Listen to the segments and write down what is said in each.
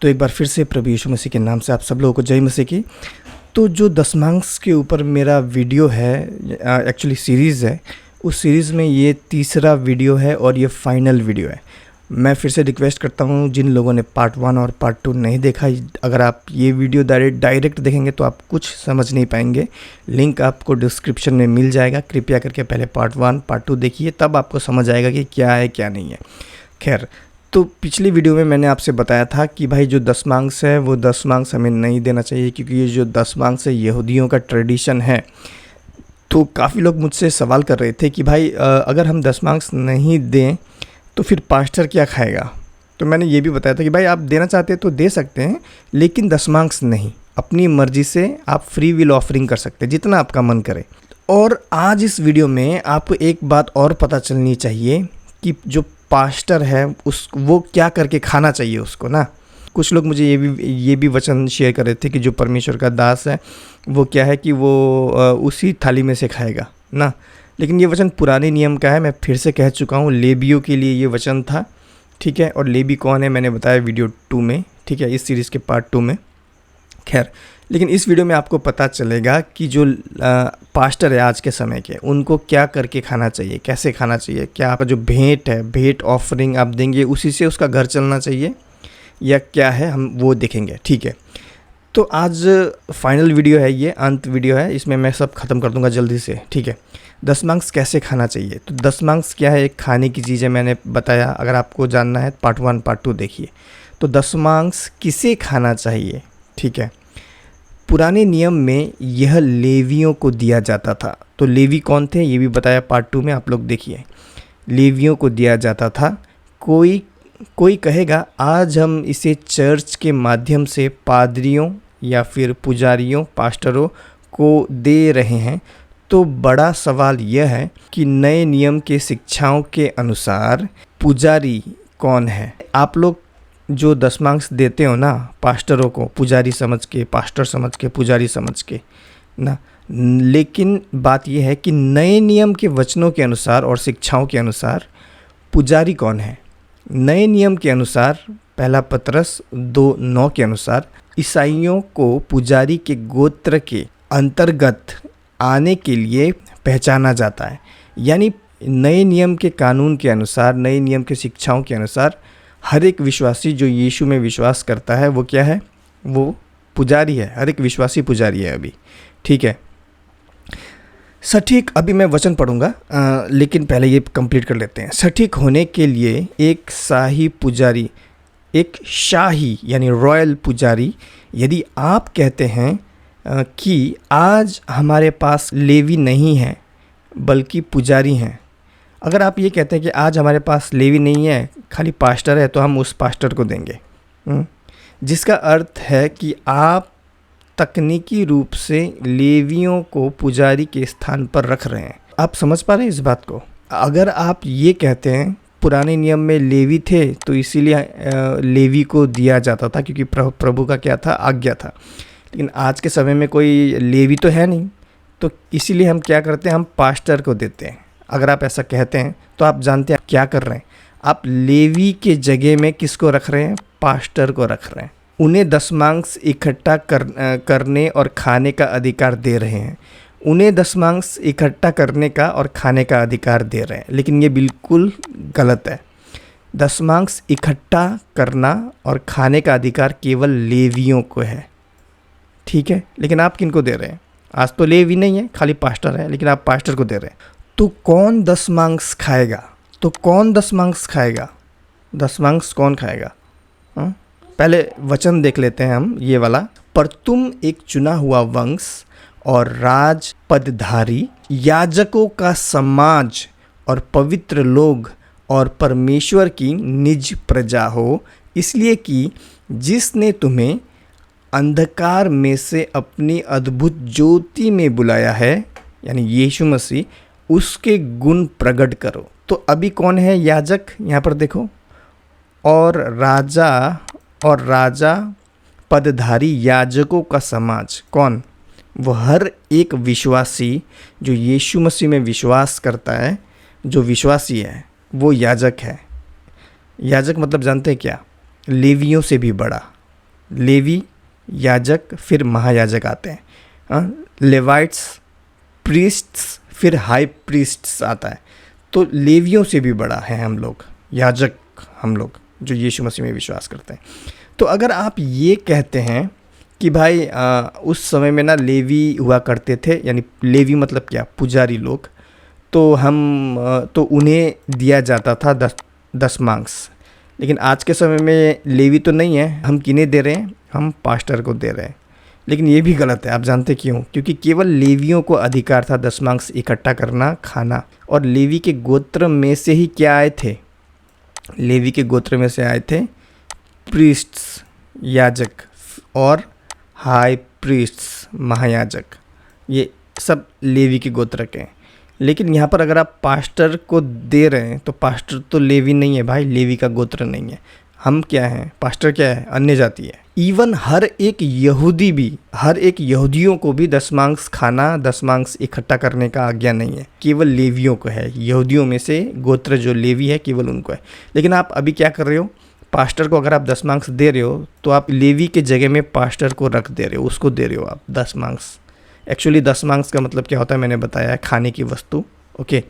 तो एक बार फिर से प्रभु यीशु मसीह के नाम से आप सब लोगों को जय मसीह की। तो जो दशमांश के ऊपर मेरा वीडियो है, एक्चुअली सीरीज़ है, उस सीरीज़ में ये तीसरा वीडियो है और ये फाइनल वीडियो है। मैं फिर से रिक्वेस्ट करता हूँ जिन लोगों ने पार्ट 1 और पार्ट 2 नहीं देखा, अगर आप ये वीडियो डायरेक्ट देखेंगे तो आप कुछ समझ नहीं पाएंगे। लिंक आपको डिस्क्रिप्शन में मिल जाएगा। कृपया करके पहले पार्ट 1 पार्ट 2 देखिए, तब आपको समझ आएगा कि क्या है क्या नहीं है। खैर, तो पिछली वीडियो में मैंने आपसे बताया था कि भाई जो दशमांश है वो दशमांश हमें नहीं देना चाहिए, क्योंकि ये जो दशमांश है यहूदियों का ट्रेडिशन है। तो काफ़ी लोग मुझसे सवाल कर रहे थे कि भाई अगर हम दशमांश नहीं दें तो फिर पास्टर क्या खाएगा। तो मैंने ये भी बताया था कि भाई आप देना चाहते हैं तो दे सकते हैं, लेकिन दशमांश नहीं। अपनी मर्ज़ी से आप फ्री विल ऑफरिंग कर सकते हैं, जितना आपका मन करे। और आज इस वीडियो में आपको एक बात और पता चलनी चाहिए कि जो पास्टर है वो क्या करके खाना चाहिए उसको ना। कुछ लोग मुझे ये भी वचन शेयर कर रहे थे कि जो परमेश्वर का दास है वो क्या है कि वो उसी थाली में से खाएगा ना। लेकिन ये वचन पुराने नियम का है। मैं फिर से कह चुका हूँ, लेवियों के लिए ये वचन था, ठीक है। और लेवी कौन है मैंने बताया वीडियो 2 में, ठीक है, इस सीरीज़ के पार्ट 2 में। खैर, लेकिन इस वीडियो में आपको पता चलेगा कि जो पास्टर है आज के समय के, उनको क्या करके खाना चाहिए, कैसे खाना चाहिए, क्या आपका जो भेंट है, भेंट ऑफरिंग आप देंगे उसी से उसका घर चलना चाहिए या क्या है, हम वो देखेंगे, ठीक है। तो आज फाइनल वीडियो है, ये अंत वीडियो है, इसमें मैं सब ख़त्म कर दूंगा जल्दी से, ठीक है। दशमांश कैसे खाना चाहिए, तो दशमांश क्या है, एक खाने की चीज़ है, मैंने बताया। अगर आपको जानना है पार्ट 1 पार्ट 2 देखिए। तो दशमांश किसे खाना चाहिए, ठीक है। पुराने नियम में यह लेवियों को दिया जाता था। तो लेवी कौन थे ये भी बताया पार्ट 2 में, आप लोग देखिए। लेवियों को दिया जाता था। कोई कहेगा आज हम इसे चर्च के माध्यम से पादरियों या फिर पुजारियों, पास्टरों को दे रहे हैं। तो बड़ा सवाल यह है कि नए नियम के शिक्षाओं के अनुसार पुजारी कौन है। आप लोग जो दशमांश देते हो ना पास्टरों को, पुजारी समझ के, पास्टर समझ के, पुजारी समझ के ना, लेकिन बात यह है कि नए नियम के वचनों के अनुसार और शिक्षाओं के अनुसार पुजारी कौन है। नए नियम के अनुसार पहला पतरस 2:9 के अनुसार ईसाइयों को पुजारी के गोत्र के अंतर्गत आने के लिए पहचाना जाता है। यानी नए नियम के कानून के अनुसार, नए नियम के शिक्षाओं के अनुसार हर एक विश्वासी जो यीशु में विश्वास करता है वो क्या है, वो पुजारी है। हर एक विश्वासी पुजारी है अभी, ठीक है। सटीक, अभी मैं वचन पढ़ूंगा, लेकिन पहले ये कंप्लीट कर लेते हैं। सटीक होने के लिए एक शाही पुजारी, एक शाही यानी रॉयल पुजारी, यदि आप कहते हैं कि आज हमारे पास लेवी नहीं है बल्कि पुजारी हैं, अगर आप ये कहते हैं कि आज हमारे पास लेवी नहीं है, खाली पास्टर है, तो हम उस पास्टर को देंगे, जिसका अर्थ है कि आप तकनीकी रूप से लेवियों को पुजारी के स्थान पर रख रहे हैं। आप समझ पा रहे हैं इस बात को। अगर आप ये कहते हैं पुराने नियम में लेवी थे तो इसीलिए लेवी को दिया जाता था, क्योंकि प्रभु का क्या था, आज्ञा था। लेकिन आज के समय में कोई लेवी तो है नहीं, तो इसीलिए हम क्या करते हैं, हम पास्टर को देते हैं। अगर आप ऐसा कहते हैं तो आप जानते हैं क्या कर रहे हैं, आप लेवी के जगह में किसको रख रहे हैं, पास्टर को रख रहे हैं। उन्हें दशमांश इकट्ठा करने और खाने का अधिकार दे रहे हैं। उन्हें दशमांश इकट्ठा करने का और खाने का अधिकार दे रहे हैं, लेकिन ये बिल्कुल गलत है। दशमांश इकट्ठा करना और खाने का अधिकार केवल लेवियों को है, ठीक है। लेकिन आप किनको दे रहे हैं, आज तो लेवी नहीं है, खाली पास्टर है, लेकिन आप पास्टर को दे रहे हैं। तो कौन दशमांश खाएगा, तो कौन दशमांश खाएगा, दशमांश कौन खाएगा, हाँ? पहले वचन देख लेते हैं हम ये वाला। पर तुम एक चुना हुआ वंश और राज पदधारी, याजकों का समाज और पवित्र लोग और परमेश्वर की निज प्रजा हो, इसलिए कि जिसने तुम्हें अंधकार में से अपनी अद्भुत ज्योति में बुलाया है, यानी यीशु मसीह, उसके गुण प्रकट करो। तो अभी कौन है याजक, यहाँ पर देखो, और राजा पदधारी, याजकों का समाज कौन, वो हर एक विश्वासी जो यीशु मसीह में विश्वास करता है, जो विश्वासी है वो याजक है। याजक मतलब जानते हैं क्या, लेवियों से भी बड़ा, लेवी, याजक, फिर महायाजक आते हैं। लेवाइट्स, प्रीस्ट्स, फिर हाई प्रीस्ट्स आता है। तो लेवियों से भी बड़ा है हम लोग, याजक हम लोग जो यीशु मसीह में विश्वास करते हैं। तो अगर आप ये कहते हैं कि भाई उस समय में ना लेवी हुआ करते थे, यानी लेवी मतलब क्या, पुजारी लोग, तो उन्हें दिया जाता था दशमांश। लेकिन आज के समय में लेवी तो नहीं है, हम किन्हें दे रहे हैं, हम पास्टर को दे रहे हैं। लेकिन ये भी गलत है। आप जानते क्यों? क्योंकि केवल लेवियों को अधिकार था दशमांश इकट्ठा करना, खाना। और लेवी के गोत्र में से ही क्या आए थे? लेवी के गोत्र में से आए थे प्रीस्ट्स, याजक, और हाई प्रीस्ट्स, महायाजक। ये सब लेवी के गोत्र के हैं। लेकिन यहाँ पर अगर आप पास्टर को दे रहे हैं तो पास्टर तो लेवी नहीं है भाई, लेवी का गोत्र नहीं है। हम क्या हैं? पास्टर क्या है? अन्य जाति है। इवन हर एक यहूदी भी, हर एक यहूदियों को भी दशमांश खाना, दशमांश इकट्ठा करने का आज्ञा नहीं है, केवल लेवियों को है। यहूदियों में से गोत्र जो लेवी है केवल उनको है। लेकिन आप अभी क्या कर रहे हो? पास्टर को अगर आप दशमांश दे रहे हो तो आप लेवी के जगह में पास्टर को रख दे रहे हो, उसको दे रहे हो आप दशमांश। एक्चुअली दशमांश का मतलब क्या होता है मैंने बताया है, खाने की वस्तु। ओके,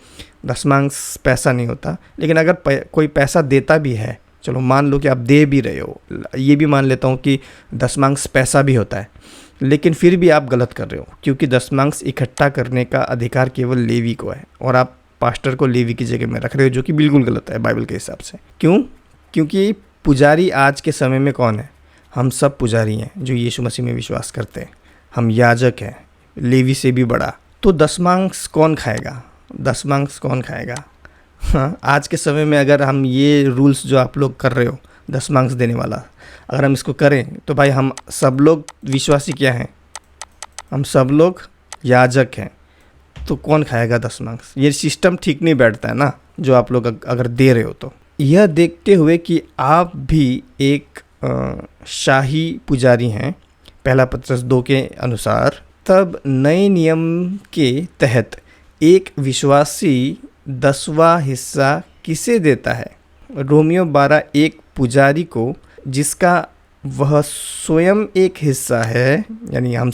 दशमांश पैसा नहीं होता। लेकिन अगर कोई पैसा देता भी है, चलो मान लो कि आप दे भी रहे हो, ये भी मान लेता हूँ कि दशमांश पैसा भी होता है, लेकिन फिर भी आप गलत कर रहे हो, क्योंकि दशमांश इकट्ठा करने का अधिकार केवल लेवी को है और आप पास्टर को लेवी की जगह में रख रहे हो, जो कि बिल्कुल गलत है बाइबल के हिसाब से। क्यों? क्योंकि पुजारी आज के समय में कौन है? हम सब पुजारी हैं जो यीशु मसीह में विश्वास करते हैं। हम याजक हैं, लेवी से भी बड़ा। तो दशमांश कौन खाएगा? दशमांश कौन खाएगा? हाँ, आज के समय में अगर हम ये रूल्स जो आप लोग कर रहे हो, दशमांश देने वाला, अगर हम इसको करें तो भाई हम सब लोग विश्वासी क्या हैं? हम सब लोग याजक हैं। तो कौन खाएगा दशमांश? ये सिस्टम ठीक नहीं बैठता है ना, जो आप लोग अगर दे रहे हो तो। यह देखते हुए कि आप भी एक शाही पुजारी हैं, पहला पत्रस 2 के अनुसार, तब नए नियम के तहत एक विश्वासी 10वां हिस्सा किसे देता है? रोमियो 12:1 पुजारी को, जिसका वह स्वयं एक हिस्सा है। यानी हम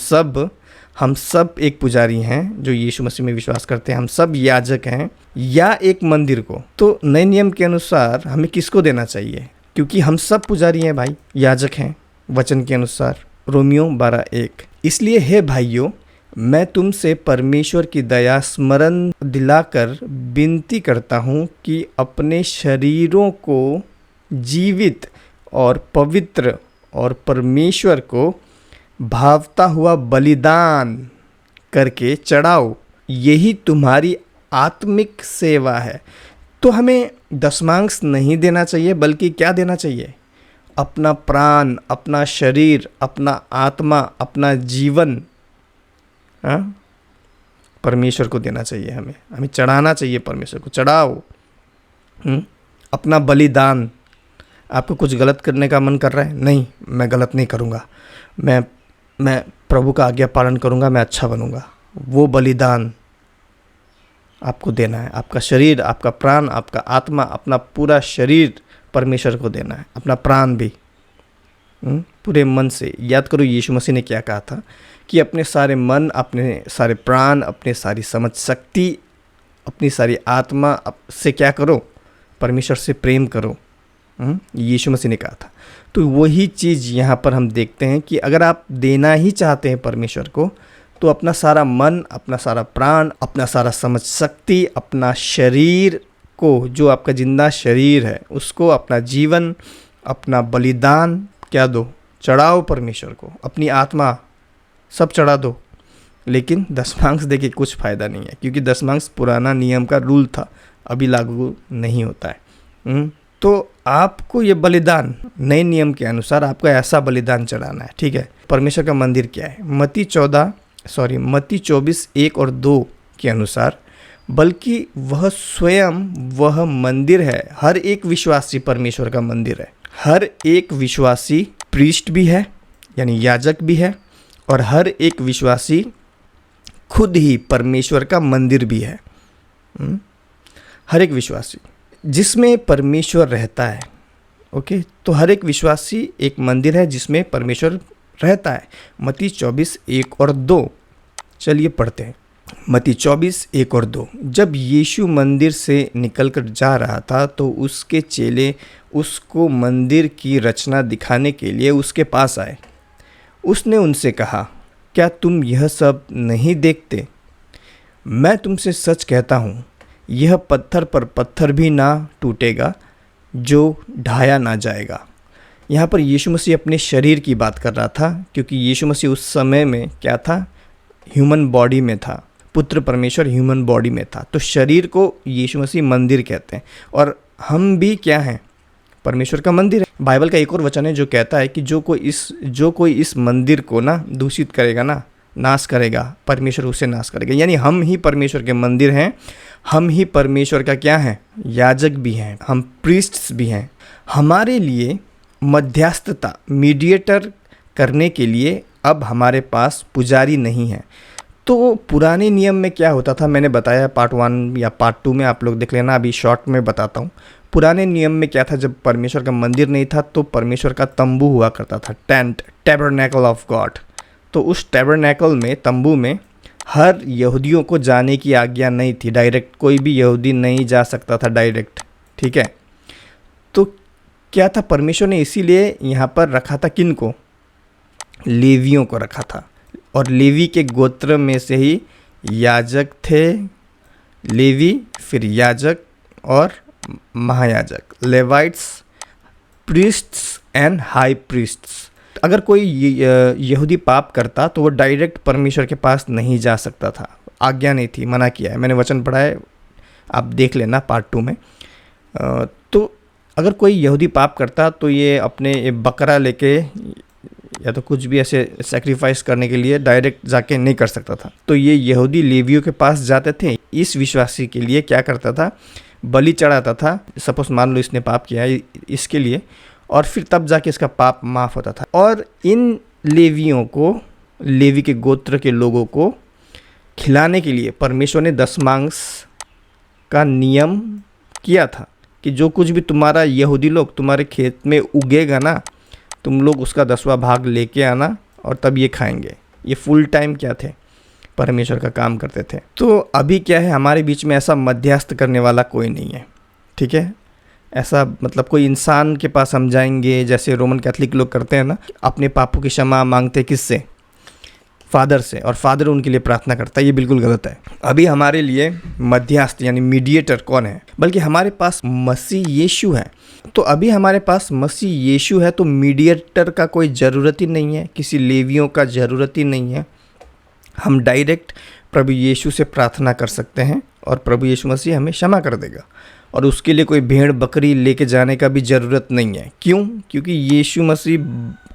सब एक पुजारी हैं जो यीशु मसीह में विश्वास करते हैं, हम सब याजक हैं, या एक मंदिर को। तो नए नियम के अनुसार हमें किसको देना चाहिए? क्योंकि हम सब पुजारी हैं भाई, याजक हैं वचन के अनुसार, रोमियो 12:1। इसलिए हे भाइयों, मैं तुमसे परमेश्वर की दया स्मरण दिलाकर विनती करता हूँ कि अपने शरीरों को जीवित और पवित्र और परमेश्वर को भावता हुआ बलिदान करके चढ़ाओ, यही तुम्हारी आत्मिक सेवा है। तो हमें दशमांश नहीं देना चाहिए, बल्कि क्या देना चाहिए? अपना प्राण, अपना शरीर, अपना आत्मा, अपना जीवन परमेश्वर को देना चाहिए। हमें चढ़ाना चाहिए, परमेश्वर को चढ़ाओ। अपना बलिदान। आपको कुछ गलत करने का मन कर रहा है? नहीं, मैं गलत नहीं करूँगा, मैं प्रभु का आज्ञा पालन करूँगा, मैं अच्छा बनूँगा। वो बलिदान आपको देना है। आपका शरीर, आपका प्राण, आपका आत्मा, अपना पूरा शरीर परमेश्वर को देना है, अपना प्राण भी पूरे मन से। याद करो यीशु मसीह ने क्या कहा था कि अपने सारे मन, अपने सारे प्राण, अपने सारी समझ शक्ति, अपनी सारी आत्मा से क्या करो? परमेश्वर से प्रेम करो। यीशु मसीह ने कहा था। तो वही चीज़ यहाँ पर हम देखते हैं कि अगर आप देना ही चाहते हैं परमेश्वर को, तो अपना सारा मन, अपना सारा प्राण, अपना सारा समझ शक्ति, अपना शरीर को, जो आपका जिंदा शरीर है, उसको, अपना जीवन, अपना बलिदान क्या दो? चढ़ाओ परमेश्वर को। अपनी आत्मा सब चढ़ा दो। लेकिन दशमांश दे के कुछ फ़ायदा नहीं है, क्योंकि दशमांश पुराना नियम का रूल था, अभी लागू नहीं होता है। तो आपको ये बलिदान नए नियम के अनुसार आपको ऐसा बलिदान चढ़ाना है, ठीक है। परमेश्वर का मंदिर क्या है? मत्ती 24:1 और 2 के अनुसार, बल्कि वह स्वयं वह मंदिर है। हर एक विश्वासी परमेश्वर का मंदिर है। हर एक विश्वासी प्रीस्ट भी है, यानी याजक भी है, और हर एक विश्वासी खुद ही परमेश्वर का मंदिर भी है। हर एक विश्वासी जिसमें परमेश्वर रहता है, ओके, तो हर एक विश्वासी एक मंदिर है जिसमें परमेश्वर रहता है। मत्ती 24:1-2, चलिए पढ़ते हैं। मत्ती 24:1-2। जब यीशु मंदिर से निकलकर जा रहा था तो उसके चेले उसको मंदिर की रचना दिखाने के लिए उसके पास आए। उसने उनसे कहा, क्या तुम यह सब नहीं देखते? मैं तुमसे सच कहता हूँ, यह पत्थर पर पत्थर भी ना टूटेगा जो ढाया ना जाएगा। यहाँ पर यीशु मसीह अपने शरीर की बात कर रहा था, क्योंकि यीशु मसीह उस समय में क्या था, ह्यूमन बॉडी में था। पुत्र परमेश्वर ह्यूमन बॉडी में था, तो शरीर को यीशु मसीह मंदिर कहते हैं। और हम भी क्या हैं, परमेश्वर का मंदिर है। बाइबल का एक और वचन है जो कहता है कि जो कोई इस मंदिर को ना दूषित करेगा ना, नाश करेगा, परमेश्वर उसे नाश करेगा। यानी हम ही परमेश्वर के मंदिर हैं, हम ही परमेश्वर का क्या है, याजक भी हैं, हम प्रीस्ट्स भी हैं। हमारे लिए मध्यस्थता, मीडिएटर करने के लिए अब हमारे पास पुजारी नहीं है। तो पुराने नियम में क्या होता था, मैंने बताया पार्ट 1 या पार्ट 2 में, आप लोग देख लेना, अभी शॉर्ट में बताता हूँ। पुराने नियम में क्या था, जब परमेश्वर का मंदिर नहीं था तो परमेश्वर का तंबू हुआ करता था, टेंट, टैबरनेकल ऑफ गॉड। तो उस टैबरनेकल में, तंबू में, हर यहूदियों को जाने की आज्ञा नहीं थी। डायरेक्ट कोई भी यहूदी नहीं जा सकता था डायरेक्ट, ठीक है। तो क्या था, परमेश्वर ने इसीलिए यहाँ पर रखा था किन को, लेवियों को रखा था। और लेवी के गोत्र में से ही याजक थे, लेवी, फिर याजक और महायाजक, लेवाइट्स, प्रीस्ट्स एंड हाई प्रीस्ट्स। अगर कोई यहूदी पाप करता तो वो डायरेक्ट परमेश्वर के पास नहीं जा सकता था, आज्ञा नहीं थी, मना किया है। मैंने वचन पढ़ा है, आप देख लेना पार्ट 2 में। तो अगर कोई यहूदी पाप करता तो ये अपने बकरा लेके या तो कुछ भी ऐसे सेक्रीफाइस करने के लिए डायरेक्ट जाके नहीं कर सकता था। तो ये यहूदी लेवियों के पास जाते थे। इस विश्वासी के लिए क्या करता था, बलि चढ़ाता था। सपोज मान लो इसने पाप किया है इसके लिए, और फिर तब जाके इसका पाप माफ़ होता था। और इन लेवियों को, लेवी के गोत्र के लोगों को खिलाने के लिए परमेश्वर ने दशमांश का नियम किया था कि जो कुछ भी तुम्हारा यहूदी लोग तुम्हारे खेत में उगेगा ना, तुम लोग उसका 10वां भाग लेके आना और तब ये खाएंगे। ये फुल टाइम क्या थे, परमेश्वर का काम करते थे। तो अभी क्या है, हमारे बीच में ऐसा मध्यस्थ करने वाला कोई नहीं है, ठीक है। ऐसा मतलब कोई इंसान के पास हम जाएंगे, जैसे रोमन कैथलिक लोग करते हैं ना, अपने पापों की क्षमा मांगते किससे, फादर से, और फादर उनके लिए प्रार्थना करता है। ये बिल्कुल गलत है। अभी हमारे लिए मध्यस्थ यानी मीडिएटर कौन है, बल्कि हमारे पास मसीह यीशु है। तो अभी हमारे पास मसीह यीशु है, तो मीडिएटर का कोई ज़रूरत ही नहीं है, किसी लेवियों का ज़रूरत ही नहीं है। हम डायरेक्ट प्रभु यीशु से प्रार्थना कर सकते हैं और प्रभु यीशु मसीह हमें क्षमा कर देगा। और उसके लिए कोई भेड़ बकरी लेके जाने का भी ज़रूरत नहीं है। क्यों? क्योंकि यीशु मसीह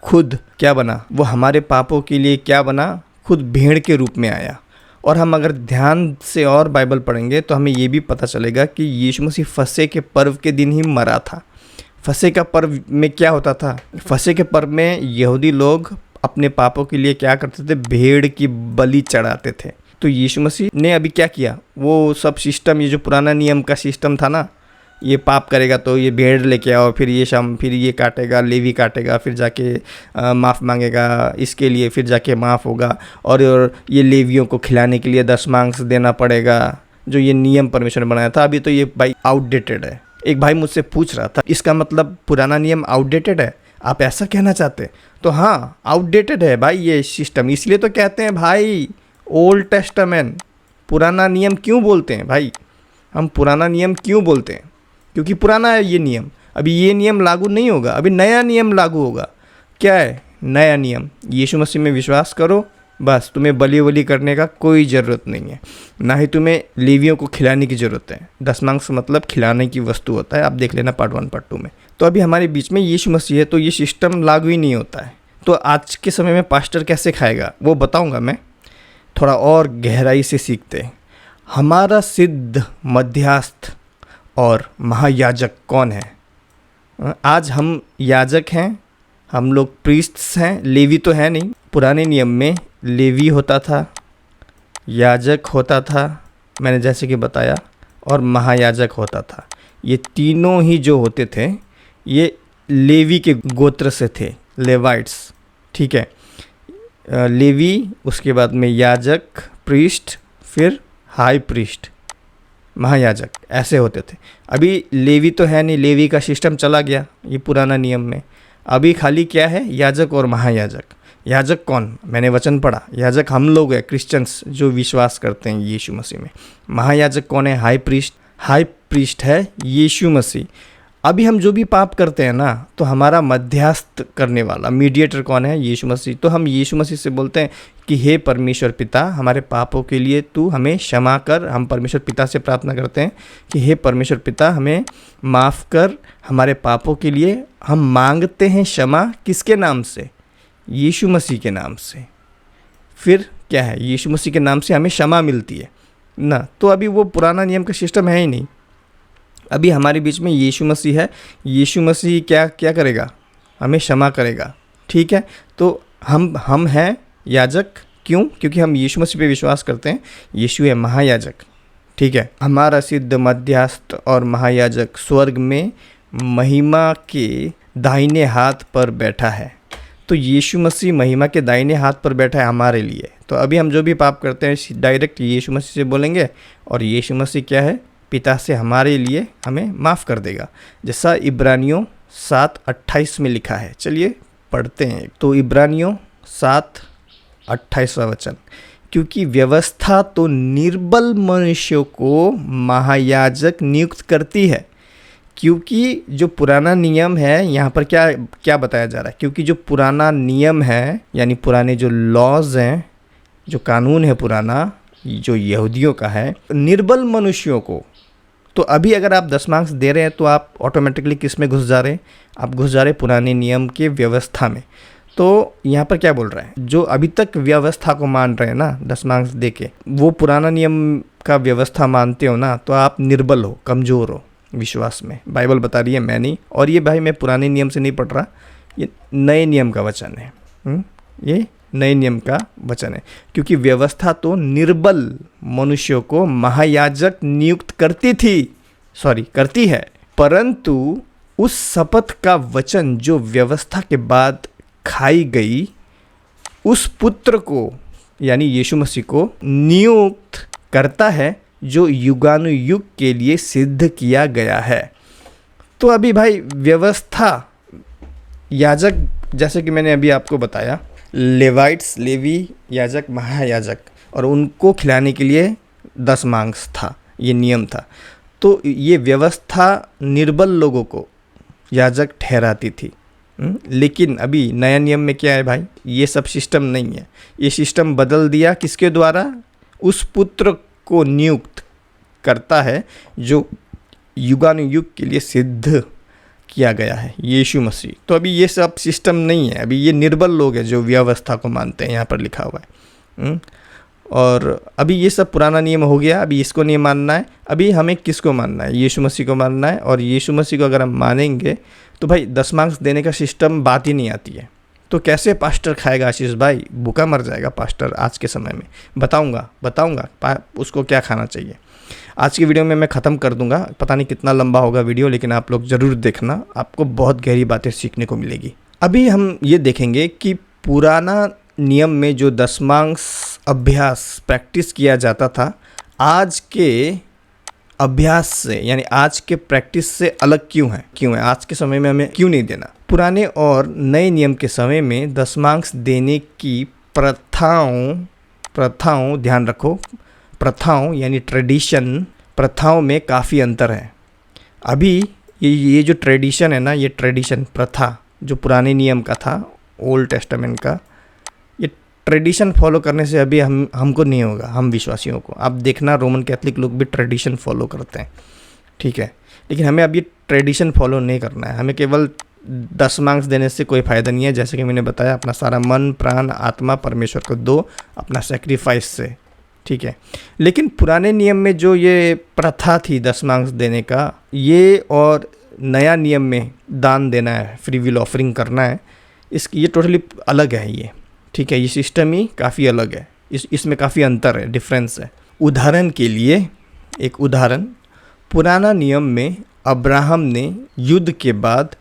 खुद क्या बना, वो हमारे पापों के लिए क्या बना, खुद भेड़ के रूप में आया। और हम अगर ध्यान से और बाइबल पढ़ेंगे तो हमें ये भी पता चलेगा कि यीशु मसीह फसह के पर्व के दिन ही मरा था। फसह का पर्व में क्या होता था, फसह के पर्व में यहूदी लोग अपने पापों के लिए क्या करते थे, भेड़ की बलि चढ़ाते थे। तो यीशु मसीह ने अभी क्या किया, वो सब सिस्टम, ये जो पुराना नियम का सिस्टम था ना, ये पाप करेगा तो ये भेड़ लेके आओ, फिर ये काटेगा, लेवी काटेगा, फिर जाके माफ़ मांगेगा इसके लिए, फिर जाके माफ़ होगा। और ये लेवियों को खिलाने के लिए दशमांश देना पड़ेगा, जो ये नियम परमेश्वर ने बनाया था। अभी तो ये भाई आउटडेटेड है। एक भाई मुझसे पूछ रहा था, इसका मतलब पुराना नियम आउटडेटेड है, आप ऐसा कहना चाहते? तो हाँ, आउटडेटेड है भाई ये सिस्टम। इसलिए तो कहते हैं भाई ओल्ड टेस्टामेंट। पुराना नियम क्यों बोलते हैं भाई, हम पुराना नियम क्यों बोलते हैं? क्योंकि पुराना है ये नियम, अभी ये नियम लागू नहीं होगा, अभी नया नियम लागू होगा। क्या है नया नियम? यीशु मसीह में विश्वास करो, बस तुम्हें बलि वली करने का कोई ज़रूरत नहीं है, ना ही तुम्हें लेवियों को खिलाने की ज़रूरत है। दशमांश मतलब खिलाने की वस्तु होता है, आप देख लेना पार्ट 1 पार्ट 2 में। तो अभी हमारे बीच में यीशु मसीह है, तो ये सिस्टम लागू ही नहीं होता है। तो आज के समय में पास्टर कैसे खाएगा वो बताऊँगा मैं, थोड़ा और गहराई से सीखते हैं। हमारा सिद्ध मध्यस्थ और महायाजक कौन है? आज हम याजक हैं, हम लोग प्रीस्ट्स हैं, लेवी तो है नहीं। पुराने नियम में लेवी होता था, याजक होता था, मैंने जैसे कि बताया, और महायाजक होता था। ये तीनों ही जो होते थे ये लेवी के गोत्र से थे, लेवाइट्स, ठीक है। लेवी, उसके बाद में याजक, प्रीस्ट, फिर हाई प्रीस्ट, महायाजक, ऐसे होते थे। अभी लेवी तो है नहीं, लेवी का सिस्टम चला गया ये पुराना नियम में। अभी खाली क्या है, याजक और महायाजक। याजक कौन, मैंने वचन पढ़ा, याजक हम लोग हैं क्रिश्चियंस जो विश्वास करते हैं यीशु मसीह में। महायाजक कौन है, हाई प्रीस्ट। हाई प्रीस्ट है यीशु मसीह। अभी हम जो भी पाप करते हैं ना, तो हमारा मध्यस्थ करने वाला मीडिएटर कौन है, यीशु मसीह। तो हम यीशु मसीह से बोलते हैं कि हे परमेश्वर पिता, हमारे पापों के लिए तू हमें क्षमा कर। हम परमेश्वर पिता से प्रार्थना करते हैं कि हे परमेश्वर पिता, हमें माफ़ कर हमारे पापों के लिए। हम मांगते हैं क्षमा किसके नाम से, यीशु मसीह के नाम से। फिर क्या है, यीशु मसीह के नाम से हमें क्षमा मिलती है ना। तो अभी वो पुराना नियम का सिस्टम है ही नहीं। अभी हमारे बीच में यीशु मसीह है। यीशु मसीह क्या क्या करेगा, हमें क्षमा करेगा, ठीक है। तो हम हैं याजक, क्यों, क्योंकि हम यीशु मसीह पे विश्वास करते हैं। यीशु है महायाजक, ठीक है। हमारा सिद्ध मध्यस्थ और महायाजक स्वर्ग में महिमा के दाहिने हाथ पर बैठा है। तो यीशु मसीह महिमा के दाहिने हाथ पर बैठा है हमारे लिए। तो अभी हम जो भी पाप करते हैं डायरेक्ट यीशु मसीह से बोलेंगे, और यीशु मसीह क्या है, पिता से हमारे लिए हमें माफ़ कर देगा, जैसा इब्रानियों 7:28 में लिखा है। चलिए पढ़ते हैं। तो इब्रानियों 7:28 वचन, क्योंकि व्यवस्था तो निर्बल मनुष्यों को महायाजक नियुक्त करती है। क्योंकि जो पुराना नियम है, यहाँ पर क्या क्या बताया जा रहा है, क्योंकि जो पुराना नियम है, यानी पुराने जो लॉज हैं, जो कानून है पुराना, जो यहूदियों का है, निर्बल मनुष्यों को। तो अभी अगर आप दशमांश दे रहे हैं तो आप ऑटोमेटिकली किस में घुस जा रहे हैं, आप घुस जा रहे हैं पुराने नियम के व्यवस्था में। तो यहाँ पर क्या बोल रहा है, जो अभी तक व्यवस्था को मान रहे हैं ना दशमांश दे के, वो पुराना नियम का व्यवस्था मानते हो ना, तो आप निर्बल हो, कमज़ोर हो विश्वास में। बाइबल बता रही है, मैं नहीं। और ये भाई मैं पुराने नियम से नहीं पढ़ रहा, ये नए नियम का वचन है। ये नए नियम का वचन है। क्योंकि व्यवस्था तो निर्बल मनुष्यों को महायाजक नियुक्त करती है, परंतु उस शपथ का वचन जो व्यवस्था के बाद खाई गई, उस पुत्र को यानी यीशु मसीह को नियुक्त करता है, जो युगानुयुग के लिए सिद्ध किया गया है। तो अभी भाई व्यवस्था, याजक, जैसे कि मैंने अभी आपको बताया, लेवाइट्स, लेवी, याजक, महायाजक, और उनको खिलाने के लिए दशमांश था, ये नियम था। तो ये व्यवस्था निर्बल लोगों को याजक ठहराती थी। लेकिन अभी नया नियम में क्या है भाई, ये सब सिस्टम नहीं है। ये सिस्टम बदल दिया किसके द्वारा, उस पुत्र को नियुक्त करता है जो युगानुयुग के लिए सिद्ध किया गया है, यीशु मसीह। तो अभी ये सब सिस्टम नहीं है। अभी ये निर्बल लोग हैं जो व्यवस्था को मानते हैं, यहाँ पर लिखा हुआ है। और अभी ये सब पुराना नियम हो गया, अभी इसको नहीं मानना है। अभी हमें किसको मानना है, यीशु मसीह को मानना है। और यीशु मसीह को अगर हम मानेंगे तो भाई दशमांश देने का सिस्टम बात ही नहीं आती है। तो कैसे पास्टर खाएगा आशीष भाई, भूखा मर जाएगा पास्टर आज के समय में। बताऊंगा उसको क्या खाना चाहिए। आज की वीडियो में मैं ख़त्म कर दूंगा, पता नहीं कितना लंबा होगा वीडियो, लेकिन आप लोग ज़रूर देखना, आपको बहुत गहरी बातें सीखने को मिलेगी। अभी हम ये देखेंगे कि पुराना नियम में जो दशमांश अभ्यास प्रैक्टिस किया जाता था, आज के अभ्यास से यानी आज के प्रैक्टिस से अलग क्यों है आज के समय में हमें क्यों नहीं देना। पुराने और नए नियम के समय में दशमांश देने की प्रथाओं ध्यान रखो, प्रथाओं यानी ट्रेडिशन, प्रथाओं में काफ़ी अंतर है। अभी ये जो ट्रेडिशन है ना, ये ट्रेडिशन प्रथा जो पुराने नियम का था, ओल्ड टेस्टामेंट का, ये ट्रेडिशन फॉलो करने से अभी हमको नहीं होगा, हम विश्वासियों को। आप देखना रोमन कैथलिक लोग भी ट्रेडिशन फॉलो करते हैं, ठीक है। लेकिन हमें अब ये ट्रेडिशन फॉलो नहीं करना है। हमें केवल दशमांश देने से कोई फ़ायदा नहीं है। जैसे कि मैंने बताया, अपना सारा मन, प्राण, आत्मा परमेश्वर को दो अपना सेक्रीफाइस से, ठीक है। लेकिन पुराने नियम में जो ये प्रथा थी दशमांश देने का, ये और नया नियम में दान देना है, फ्री विल ऑफरिंग करना है, ये टोटली अलग है ये, ठीक है। ये सिस्टम ही काफ़ी अलग है, इसमें काफ़ी अंतर है, डिफरेंस है। उदाहरण के लिए पुराना नियम में अब्राहम ने युद्ध के बाद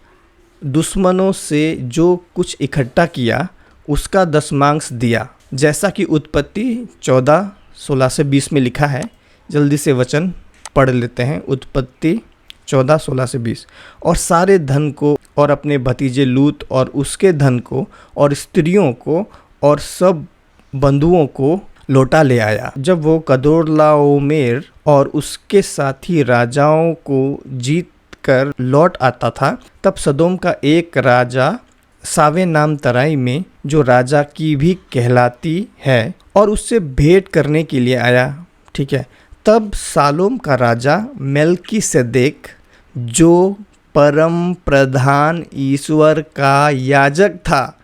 दुश्मनों से जो कुछ इकट्ठा किया उसका दशमांश दिया, जैसा कि उत्पत्ति 14:16-20 में लिखा है। जल्दी से वचन पढ़ लेते हैं। उत्पत्ति 14:16-20। और सारे धन को और अपने भतीजे लूत और उसके धन को और स्त्रियों को और सब बंधुओं को लौटा ले आया। जब वो कदोर्लाओमेर और उसके साथी राजाओं को जीत कर लौट आता था, तब सदोम का एक राजा सावे नाम तराई में, जो राजा की भी कहलाती है, और उससे भेंट करने के लिए आया। ठीक है। तब सालोम का राजा मेल्कीसेदेक, जो परम प्रधान ईश्वर का याजक था,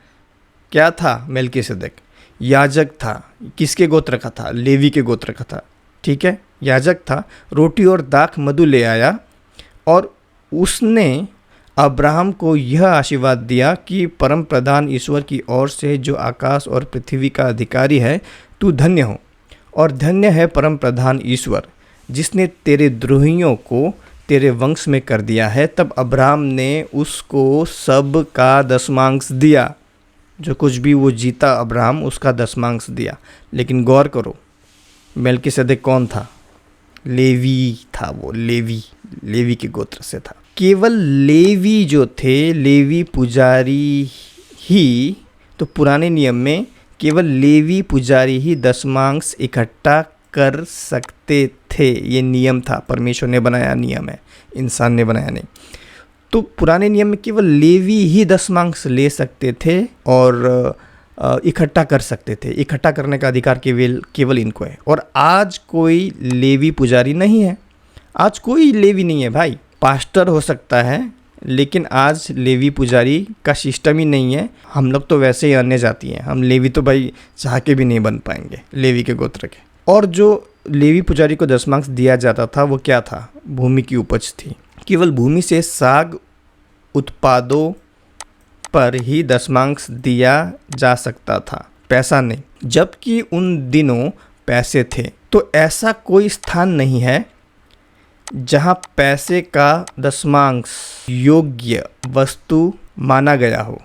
क्या था? मेल्कीसेदेक याजक था। किसके गोत्र का था? लेवी के गोत्र का था। ठीक है, याजक था। रोटी और दाख मधु ले आया और उसने अब्राहम को यह आशीर्वाद दिया कि परम प्रधान ईश्वर की ओर से, जो आकाश और पृथ्वी का अधिकारी है, तू धन्य हो और धन्य है परम प्रधान ईश्वर, जिसने तेरे द्रोहियों को तेरे वंश में कर दिया है। तब अब्राहम ने उसको सब का दशमांश दिया। जो कुछ भी वो जीता अब्राहम, उसका दशमांश दिया। लेकिन गौर करो, मेल्कीसेदेक कौन था? लेवी था। वो लेवी के गोत्र से था। केवल लेवी जो थे, लेवी पुजारी ही, तो पुराने नियम में केवल लेवी पुजारी ही दशमांश इकट्ठा कर सकते थे। ये नियम था, परमेश्वर ने बनाया नियम है, इंसान ने बनाया नहीं। तो पुराने नियम में केवल लेवी ही दशमांश ले सकते थे और इकट्ठा कर सकते थे। इकट्ठा करने का अधिकार केवल इनको है। और आज कोई लेवी पुजारी नहीं है। आज कोई लेवी नहीं है भाई। पास्टर हो सकता है, लेकिन आज लेवी पुजारी का सिस्टम ही नहीं है। हम लोग तो वैसे ही अन्य जाति हैं। हम लेवी तो भाई चाह के भी नहीं बन पाएंगे, लेवी के गोत्र के। और जो लेवी पुजारी को दशमांश दिया जाता था वो क्या था? भूमि की उपज थी। केवल भूमि से साग उत्पादों पर ही दशमांश दिया जा सकता था, पैसा नहीं। जबकि उन दिनों पैसे थे। तो ऐसा कोई स्थान नहीं है जहां पैसे का दशमांश योग्य वस्तु माना गया हो।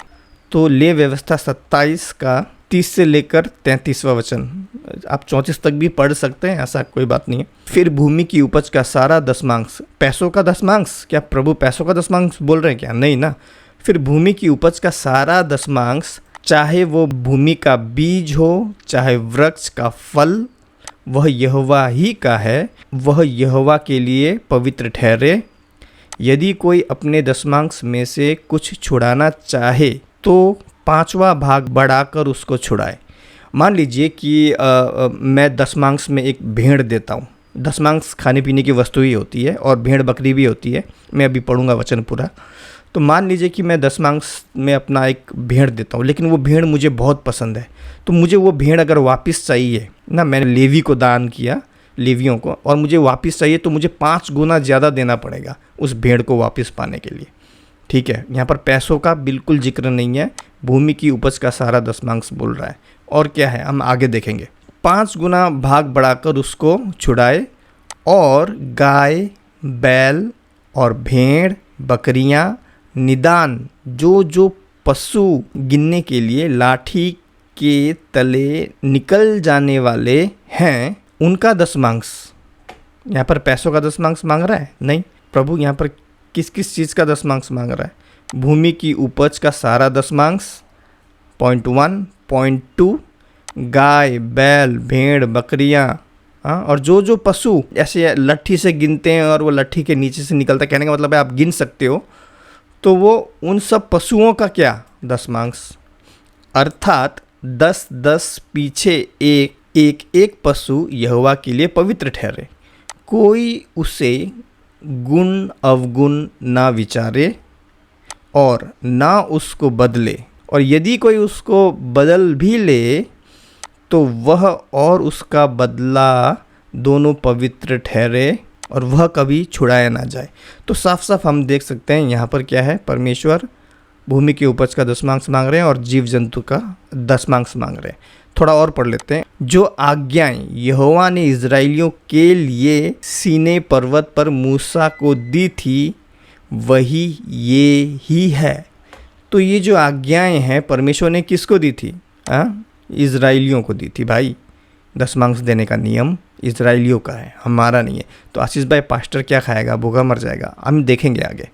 तो ले व्यवस्था 27 का 30 से लेकर 33वां वचन, आप 34 तक भी पढ़ सकते हैं, ऐसा कोई बात नहीं है। फिर भूमि की उपज का सारा दशमांश, पैसों का दशमांश, क्या प्रभु पैसों का दशमांश बोल रहे हैं क्या? नहीं ना। फिर भूमि की उपज का सारा दशमांश, चाहे वो भूमि का बीज हो, चाहे वृक्ष का फल, वह यहोवा ही का है, वह यहोवा के लिए पवित्र ठहरे। यदि कोई अपने दशमांश में से कुछ छुड़ाना चाहे तो 5वां भाग बढ़ाकर उसको छुड़ाए। मान लीजिए कि मैं दशमांश में एक भेड़ देता हूँ। दशमांश खाने पीने की वस्तु ही होती है और भेड़ बकरी भी होती है। मैं अभी पढ़ूंगा वचन पूरा। तो मान लीजिए कि मैं दशमांश में अपना एक भेड़ देता हूँ, लेकिन वो भेड़ मुझे बहुत पसंद है। तो मुझे वो भेड़ अगर वापस चाहिए ना, मैंने लेवी को दान किया, लेवियों को, और मुझे वापस चाहिए, तो मुझे 5 गुना ज़्यादा देना पड़ेगा उस भेड़ को वापस पाने के लिए। ठीक है, यहाँ पर पैसों का बिल्कुल जिक्र नहीं है। भूमि की उपज का सारा दशमांश बोल रहा है। और क्या है, हम आगे देखेंगे। 5 गुना भाग बढ़ाकर उसको छुड़ाए, और गाय, बैल और भेड़, बकरियां, निदान जो पशु गिनने के लिए लाठी के तले निकल जाने वाले हैं, उनका दशमांश। यहाँ पर पैसों का दशमांश मांग रहा है? नहीं। प्रभु यहाँ पर किस किस चीज़ का दशमांश मांग रहा है? भूमि की उपज का सारा दशमांश, पॉइंट 1। पॉइंट 2, गाय, बैल, भेड़, बकरियां, और जो पशु ऐसे लट्ठी से गिनते हैं और वो लट्ठी के नीचे से निकलता है, कहने का मतलब है आप गिन सकते हो, तो वो उन सब पशुओं का क्या दशमांश। अर्थात 10-10 पीछे एक पशु यहोवा के लिए पवित्र ठहरे। कोई उसे गुण अवगुण ना विचारे और ना उसको बदले, और यदि कोई उसको बदल भी ले तो वह और उसका बदला दोनों पवित्र ठहरे और वह कभी छुड़ाया ना जाए। तो साफ साफ हम देख सकते हैं यहाँ पर क्या है, परमेश्वर भूमि की उपज का दशमांश मांग रहे हैं और जीव जंतु का दशमांश मांग रहे हैं। थोड़ा और पढ़ लेते हैं। जो आज्ञाएं यहोवा ने इजराइलियों के लिए सीनै पर्वत पर मूसा को दी थी, वही ये ही है। तो ये जो आज्ञाएं हैं परमेश्वर ने किसको दी थी? हाँ, इजराइलियों को दी थी भाई। दशमांश देने का नियम इजराइलियों का है, हमारा नहीं है। तो आशीष भाई पास्टर क्या खाएगा? भूखा मर जाएगा। हम देखेंगे आगे।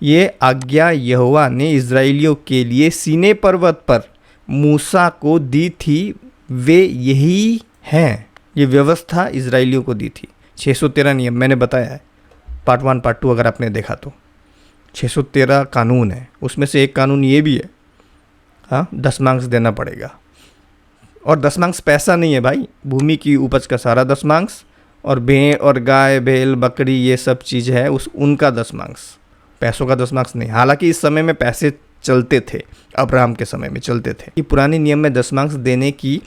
ये आज्ञा यहोवा ने इजराइलियों के लिए सीनै पर्वत पर मूसा को दी थी, वे यही हैं। ये व्यवस्था इजराइलियों को दी थी। 613 नियम मैंने बताया है, पार्ट 1 पार्ट 2 अगर आपने देखा तो। 613 कानून है, उसमें से एक कानून ये भी है, हाँ, दशमांश देना पड़ेगा। और दशमांश पैसा नहीं है भाई, भूमि की उपज का सारा दशमांश, और भेड़ और गाय बैल बकरी ये सब चीज़ है उनका दशमांश, पैसों का दशमांश नहीं। हालांकि इस समय में पैसे चलते थे, अब्राहम के समय में चलते थे। कि पुराने नियम में दशमांश देने की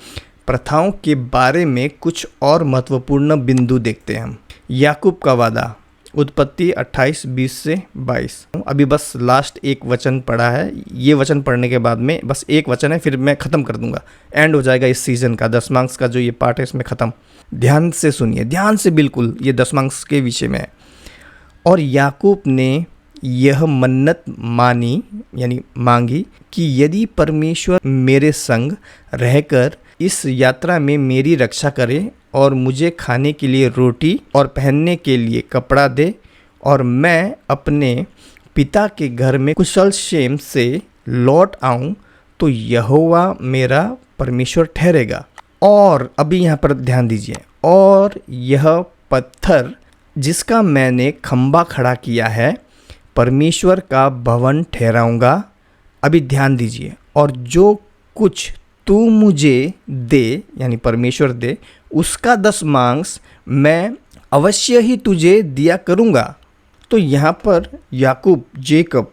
प्रथाओं के बारे में कुछ और महत्वपूर्ण बिंदु देखते हैं हम। याकूब का वादा, उत्पत्ति 28:20 से 22। अभी बस लास्ट एक वचन पढ़ा है, ये वचन पढ़ने के बाद में बस एक वचन है, फिर मैं ख़त्म कर दूंगा, एंड हो जाएगा इस सीज़न का। दशमांश का जो ये पार्ट है इसमें ख़त्म। ध्यान से सुनिए, ध्यान से, बिल्कुल ये दशमांश के विषय में है। और याकूब ने यह मन्नत मानी, यानी मांगी, कि यदि परमेश्वर मेरे संग रहकर इस यात्रा में मेरी रक्षा करे और मुझे खाने के लिए रोटी और पहनने के लिए कपड़ा दे, और मैं अपने पिता के घर में कुशल क्षेम से लौट आऊं, तो यहोवा मेरा परमेश्वर ठहरेगा। और अभी यहाँ पर ध्यान दीजिए, और यह पत्थर जिसका मैंने खंबा खड़ा किया है परमेश्वर का भवन ठहराऊंगा। अभी ध्यान दीजिए, और जो कुछ तू मुझे दे, यानी परमेश्वर दे, उसका दशमांश मैं अवश्य ही तुझे दिया करूँगा। तो यहाँ पर याकूब, जेकब,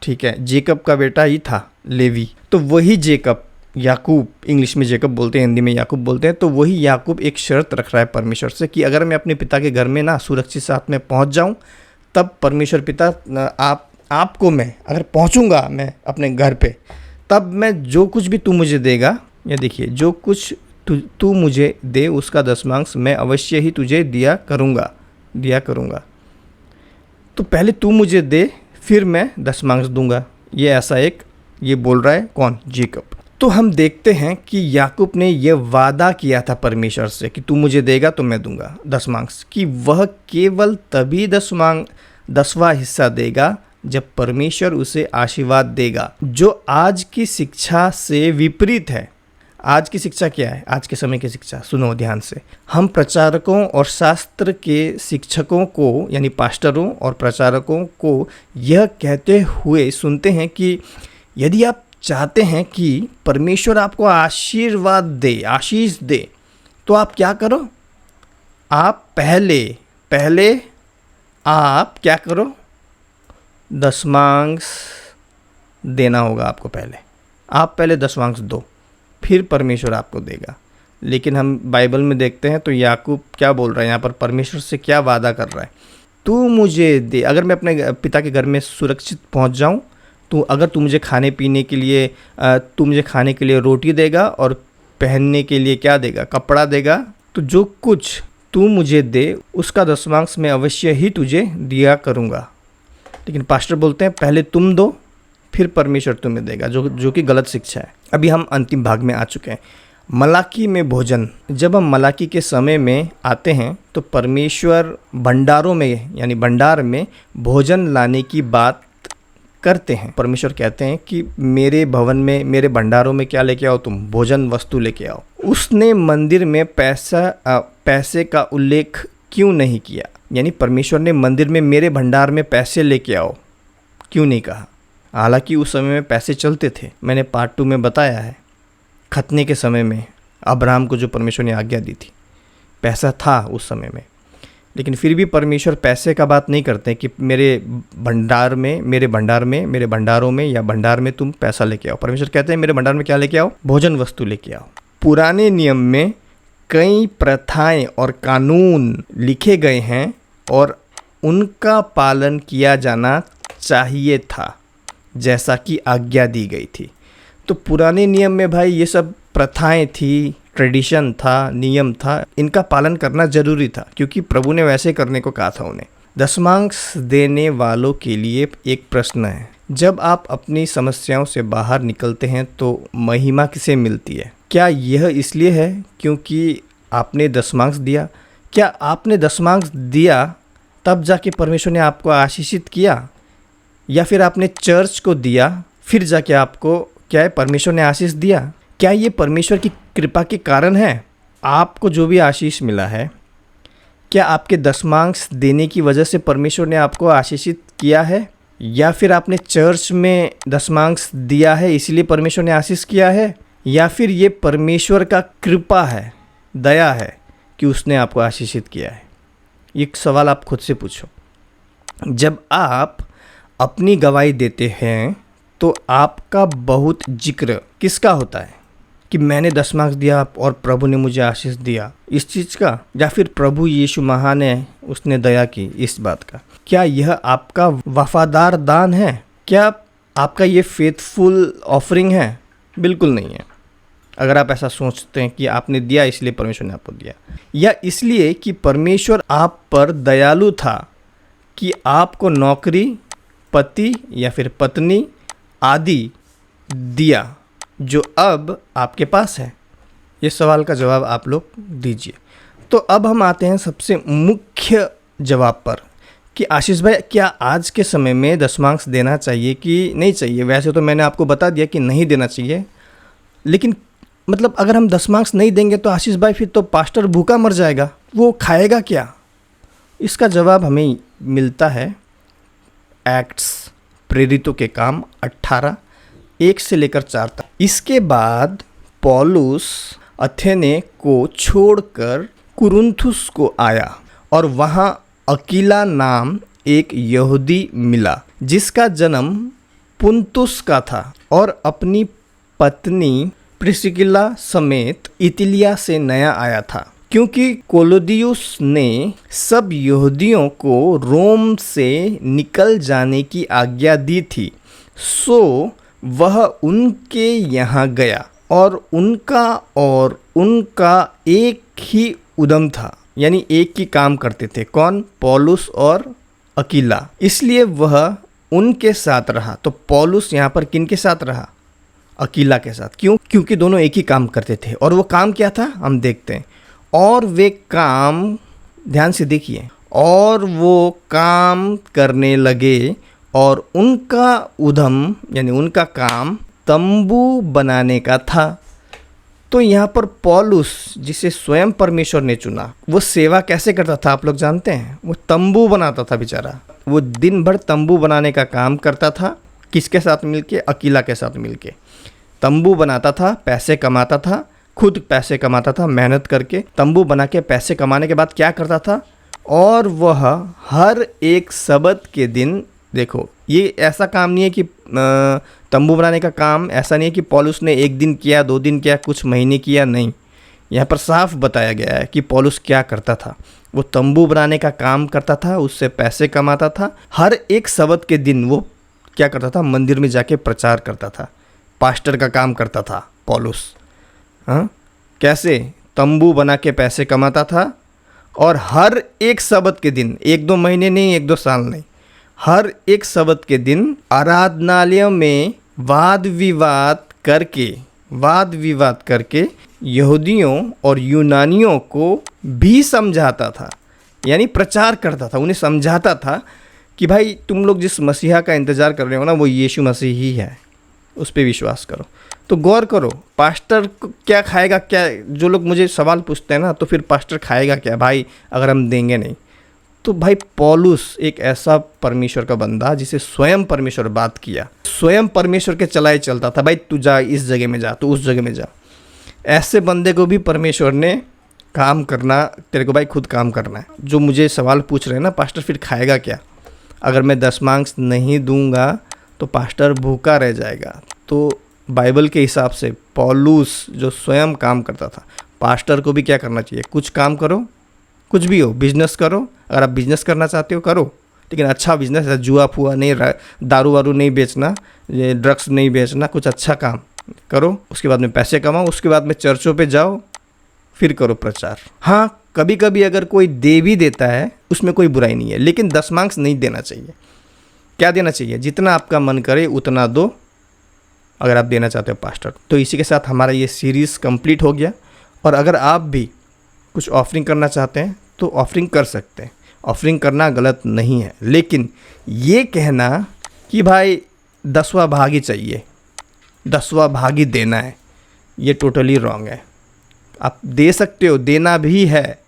ठीक है, जेकब का बेटा ही था लेवी, तो वही जेकब, याकूब इंग्लिश में जेकब बोलते हैं, हिंदी में याकूब बोलते हैं, तो वही याकूब एक शर्त रख रहा है परमेश्वर से कि अगर मैं अपने पिता के घर में ना सुरक्षित साथ में पहुँच जाऊँ, तब परमेश्वर पिता आपको मैं अगर पहुँचूँगा मैं अपने घर पे, तब मैं जो कुछ भी तू मुझे देगा, या देखिए, जो कुछ तू मुझे दे उसका दशमांश मैं अवश्य ही तुझे दिया करूँगा। तो पहले तू मुझे दे, फिर मैं दशमांश दूंगा। ये ऐसा ये बोल रहा है कौन? जेकब। तो हम देखते हैं कि याकूब ने यह वादा किया था परमेश्वर से कि तू मुझे देगा तो मैं दूंगा दशमांश, कि वह केवल तभी 10वां हिस्सा देगा जब परमेश्वर उसे आशीर्वाद देगा, जो आज की शिक्षा से विपरीत है। आज की शिक्षा क्या है? आज के समय की शिक्षा सुनो ध्यान से। हम प्रचारकों और शास्त्र के शिक्षकों को, यानी पास्टरों और प्रचारकों को यह कहते हुए सुनते हैं कि यदि आप चाहते हैं कि परमेश्वर आपको आशीर्वाद दे, आशीष दे, तो आप क्या करो? आप पहले आप क्या करो? दशमांश देना होगा आपको। आप पहले दशमांश दो, फिर परमेश्वर आपको देगा। लेकिन हम बाइबल में देखते हैं तो याकूब क्या बोल रहा है यहाँ पर? परमेश्वर से क्या वादा कर रहा है? तू मुझे दे, अगर मैं अपने पिता के घर में सुरक्षित पहुँच जाऊँ, अगर तू मुझे खाने के लिए रोटी देगा और पहनने के लिए क्या देगा? कपड़ा देगा। तो जो कुछ तू मुझे दे उसका दशमांश मैं अवश्य ही तुझे दिया करूँगा। लेकिन पास्टर बोलते हैं पहले तुम दो, फिर परमेश्वर तुम्हें देगा, जो कि गलत शिक्षा है। अभी हम अंतिम भाग में आ चुके हैं, मलाकी में भोजन। जब हम मलाकी के समय में आते हैं तो परमेश्वर भंडारों में, यानी भंडार में भोजन लाने की बात करते हैं। परमेश्वर कहते हैं कि मेरे भवन में, मेरे भंडारों में क्या लेके आओ? तुम भोजन वस्तु लेके आओ। उसने मंदिर में पैसे का उल्लेख क्यों नहीं किया? यानी परमेश्वर ने मंदिर में मेरे भंडार में पैसे लेके आओ क्यों नहीं कहा? हालांकि उस समय में पैसे चलते थे। मैंने पार्ट 2 में बताया है, खतने के समय में अब्राहम को जो परमेश्वर ने आज्ञा दी थी, पैसा था उस समय में। लेकिन फिर भी परमेश्वर पैसे का बात नहीं करते कि मेरे भंडारों में या भंडार में तुम पैसा लेके आओ। परमेश्वर कहते हैं मेरे भंडार में क्या लेके आओ? भोजन वस्तु लेके आओ। पुराने नियम में कई प्रथाएं और कानून लिखे गए हैं और उनका पालन किया जाना चाहिए था, जैसा कि आज्ञा दी गई थी। तो पुराने नियम में भाई ये सब प्रथाएं थी, ट्रेडिशन था, नियम था, इनका पालन करना जरूरी था, क्योंकि प्रभु ने वैसे करने को कहा था उन्हें। दशमांश देने वालों के लिए एक प्रश्न है, जब आप अपनी समस्याओं से बाहर निकलते हैं तो महिमा किसे मिलती है? क्या यह इसलिए है क्योंकि आपने दशमांश दिया? क्या आपने दशमांश दिया तब जाके परमेश्वर ने आपको आशीषित किया, या फिर आपने चर्च को दिया फिर जाके आपको क्या है परमेश्वर ने आशीष दिया? क्या ये परमेश्वर की कृपा के कारण है? आपको जो भी आशीष मिला है, क्या आपके दशमांश देने की वजह से परमेश्वर ने आपको आशीषित किया है, या फिर आपने चर्च में दशमांश दिया है इसलिए परमेश्वर ने आशीष किया है, या फिर ये परमेश्वर का कृपा है, दया है कि उसने आपको आशीषित किया है? ये सवाल आप खुद से पूछो। जब आप अपनी गवाही देते हैं तो आपका बहुत जिक्र किसका होता है? कि मैंने दशमांश दिया और प्रभु ने मुझे आशीष दिया, इस चीज़ का, या फिर प्रभु यीशु महान है, उसने दया की, इस बात का? क्या यह आपका वफादार दान है? क्या आपका ये फेथफुल ऑफरिंग है? बिल्कुल नहीं है। अगर आप ऐसा सोचते हैं कि आपने दिया इसलिए परमेश्वर ने आपको दिया, या इसलिए कि परमेश्वर आप पर दयालु था कि आपको नौकरी, पति या फिर पत्नी आदि दिया जो अब आपके पास है? ये सवाल का जवाब आप लोग दीजिए। तो अब हम आते हैं सबसे मुख्य जवाब पर कि आशीष भाई, क्या आज के समय में दशमांश देना चाहिए कि नहीं चाहिए? वैसे तो मैंने आपको बता दिया कि नहीं देना चाहिए, लेकिन मतलब अगर हम दशमांश नहीं देंगे तो आशीष भाई फिर तो पास्टर भूखा मर जाएगा, वो खाएगा क्या? इसका जवाब हमें मिलता है एक्ट्स, प्रेरितों के काम 18:1 से लेकर 4 तक। इसके बाद पौलुस अथेने को छोड़कर कुरिन्थुस को आया और वहाँ अकीला नाम एक यहूदी मिला जिसका जन्म पुन्तुस का था, और अपनी पत्नी प्रिस्किल्ला समेत इतालिया से नया आया था, क्योंकि क्लौदियुस ने सब यहूदियों को रोम से निकल जाने की आज्ञा दी थी, सो वह उनके यहाँ गया और उनका एक ही उद्यम था, यानी एक ही काम करते थे। कौन? पौलुस और अकीला। इसलिए वह उनके साथ रहा। तो पौलुस यहाँ पर किन के साथ रहा? अकीला के साथ। क्यों? क्योंकि दोनों एक ही काम करते थे। और वो काम क्या था हम देखते हैं। और वे काम, ध्यान से देखिए, और वो काम करने लगे और उनका उद्यम यानी उनका काम तंबू बनाने का था। तो यहाँ पर पौलुस, जिसे स्वयं परमेश्वर ने चुना, वो सेवा कैसे करता था आप लोग जानते हैं? वो तंबू बनाता था बेचारा। वो दिन भर तंबू बनाने का काम करता था। किसके साथ मिलके? अकीला के साथ मिलके तंबू बनाता था, पैसे कमाता था, खुद पैसे कमाता था मेहनत करके। तंबू बना के पैसे कमाने के बाद क्या करता था? और वह हर एक सबत के दिन, देखो ये ऐसा काम नहीं है कि तंबू बनाने का काम ऐसा नहीं है कि पौलुस ने एक दिन किया, 2 दिन किया, कुछ महीने किया, नहीं। यहाँ पर साफ बताया गया है कि पौलुस क्या करता था। वो तंबू बनाने का काम करता था, उससे पैसे कमाता था। हर एक सबत के दिन वो क्या करता था? मंदिर में जाके प्रचार करता था, पास्टर का काम करता था पौलुस। हाँ, कैसे? तंबू बना के पैसे कमाता था, और हर एक सबत के दिन, 1-2 महीने नहीं, 1-2 साल नहीं, हर एक सबत के दिन आराधनालय में वाद विवाद करके यहूदियों और यूनानियों को भी समझाता था, यानी प्रचार करता था, उन्हें समझाता था कि भाई तुम लोग जिस मसीहा का इंतज़ार कर रहे हो ना, वो यीशु मसीह ही है, उस पर विश्वास करो। तो गौर करो, पास्टर क्या खाएगा? क्या, जो लोग मुझे सवाल पूछते हैं ना, तो फिर पास्टर खाएगा क्या भाई अगर हम देंगे नहीं? तो भाई पौलुस एक ऐसा परमेश्वर का बंदा जिसे स्वयं परमेश्वर बात किया, स्वयं परमेश्वर के चलाए चलता था। भाई तू जा इस जगह में जा, तू उस जगह में जा। ऐसे बंदे को भी परमेश्वर ने काम करना, तेरे को भाई खुद काम करना है। जो मुझे सवाल पूछ रहे हैं ना, पास्टर फिर खाएगा क्या? अगर मैं दशमांश नहीं दूंगा तो पास्टर भूखा रह जाएगा। तो बाइबल के हिसाब से पौलुस जो स्वयं काम करता था, पास्टर को भी क्या करना चाहिए? कुछ काम करो, कुछ भी हो, बिजनेस करो। अगर आप बिजनेस करना चाहते हो करो, लेकिन अच्छा बिजनेस है, जुआ फुआ नहीं, दारू वारू नहीं बेचना, ये ड्रग्स नहीं बेचना, कुछ अच्छा काम करो। उसके बाद में पैसे कमाओ, उसके बाद में चर्चों पे जाओ, फिर करो प्रचार। हाँ, कभी कभी अगर कोई दे भी देता है उसमें कोई बुराई नहीं है, लेकिन दशमांश नहीं देना चाहिए। क्या देना चाहिए? जितना आपका मन करे उतना दो, अगर आप देना चाहते हो पास्टर। तो इसी के साथ हमारा ये सीरीज़ कंप्लीट हो गया। और अगर आप भी कुछ ऑफरिंग करना चाहते हैं तो ऑफरिंग कर सकते हैं, ऑफरिंग करना गलत नहीं है। लेकिन ये कहना कि भाई 10वां भाग ही चाहिए, 10वां भाग ही देना है, ये टोटली रॉन्ग है। आप दे सकते हो, देना भी है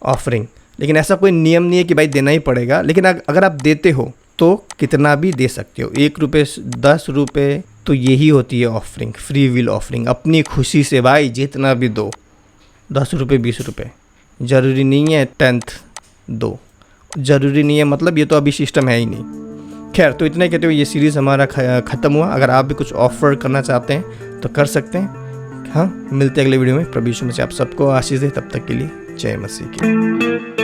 ऑफरिंग, लेकिन ऐसा कोई नियम नहीं है कि भाई देना ही पड़ेगा। लेकिन अगर आप देते हो तो कितना भी दे सकते हो, 1 रुपये 10 रुपये, तो यही होती है ऑफरिंग, फ्री विल ऑफरिंग। अपनी खुशी से भाई जितना भी दो, 10 रुपये 20 रुपये, ज़रूरी नहीं है 10th दो, ज़रूरी नहीं है, मतलब ये तो अभी सिस्टम है ही नहीं। खैर, तो इतने कहते हुए ये सीरीज़ हमारा ख़त्म हुआ। अगर आप भी कुछ ऑफ़र करना चाहते हैं तो कर सकते हैं। हाँ, मिलते हैं अगले वीडियो में। प्रभु यीशु मसीह आप सबको आशीष दे। तब तक के लिए जय मसीह की।